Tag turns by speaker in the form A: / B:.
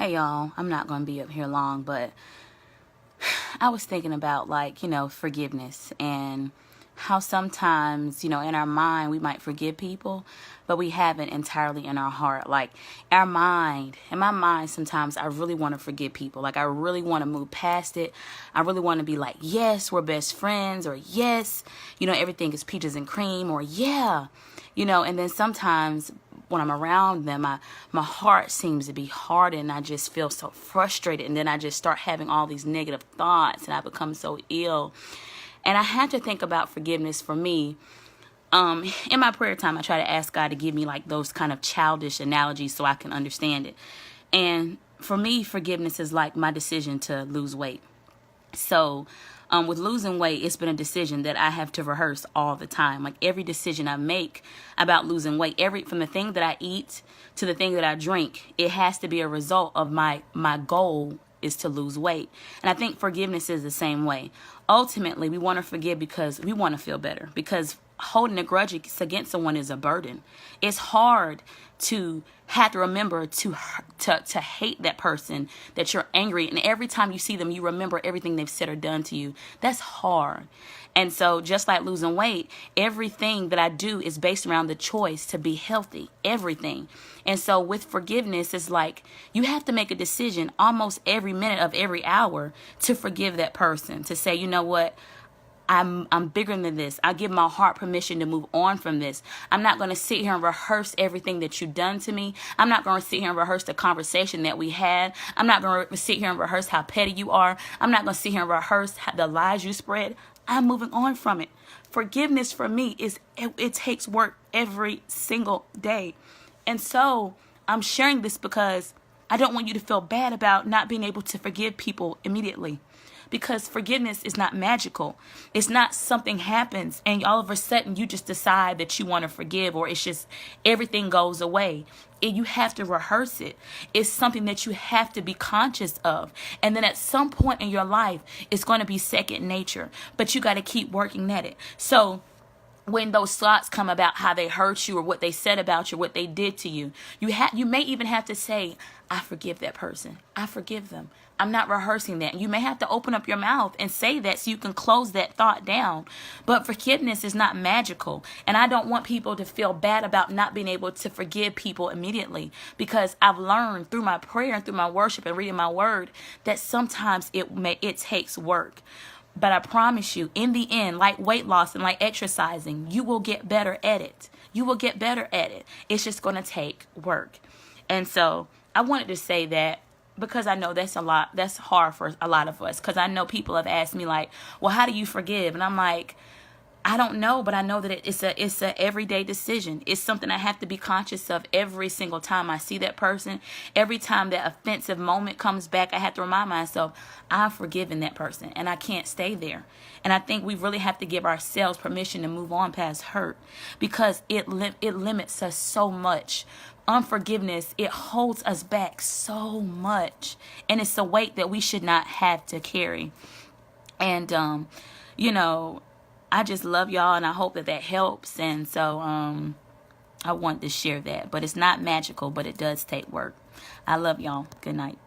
A: Hey y'all, I'm not going to be up here long, but I was thinking about forgiveness and how sometimes, in our mind we might forgive people, but we haven't entirely in our heart. Like in my mind, sometimes I really want to forgive people. Like I really want to move past it. I really want to be like, yes, we're best friends, or yes, everything is peaches and cream, or yeah, and then sometimes when I'm around them, my heart seems to be hardened. I just feel so frustrated, and then I just start having all these negative thoughts, and I become so ill. And I had to think about forgiveness for me. In my prayer time, I try to ask God to give me like those kind of childish analogies so I can understand it. And for me, forgiveness is like my decision to lose weight. So with losing weight, it's been a decision that I have to rehearse all the time. Like every decision I make about losing weight, from the thing that I eat to the thing that I drink, it has to be a result of my goal is to lose weight. And I think forgiveness is the same way. Ultimately, we want to forgive because we want to feel better, because holding a grudge against someone is a burden. It's hard to have to remember to hate that person that you're angry, and every time you see them you remember everything they've said or done to you. That's hard. And so just like losing weight, everything that I do is based around the choice to be healthy, everything. And so with forgiveness, it's like you have to make a decision almost every minute of every hour to forgive that person, to say, you know what, I'm bigger than this. I give my heart permission to move on from this. I'm not going to sit here and rehearse everything that you've done to me. I'm not going to sit here and rehearse the conversation that we had. I'm not going to sit here and rehearse how petty you are. I'm not going to sit here and rehearse the lies you spread. I'm moving on from it. Forgiveness for me it takes work every single day. And so I'm sharing this because I don't want you to feel bad about not being able to forgive people immediately. Because forgiveness is not magical. It's not something happens and all of a sudden you just decide that you want to forgive, or it's just everything goes away. You have to rehearse it. It's something that you have to be conscious of. And then at some point in your life, it's going to be second nature. But you got to keep working at it. So when those thoughts come about how they hurt you or what they said about you, what they did to you, you may even have to say, I forgive that person. I forgive them. I'm not rehearsing that. You may have to open up your mouth and say that so you can close that thought down. But forgiveness is not magical. And I don't want people to feel bad about not being able to forgive people immediately, because I've learned through my prayer and through my worship and reading my word that sometimes it takes work. But I promise you, in the end, like weight loss and like exercising, you will get better at it. You will get better at it. It's just going to take work. And so I wanted to say that because I know that's hard for a lot of us. Because I know people have asked me like, well, how do you forgive? And I'm like, I don't know, but I know that it's a everyday decision. It's something I have to be conscious of every single time I see that person. Every time that offensive moment comes back, I have to remind myself, I've forgiven that person and I can't stay there. And I think we really have to give ourselves permission to move on past hurt, because it limits us so much. Unforgiveness, it holds us back so much. And it's a weight that we should not have to carry. And, I just love y'all, and I hope that helps. And so I want to share that. But it's not magical, but it does take work. I love y'all. Good night.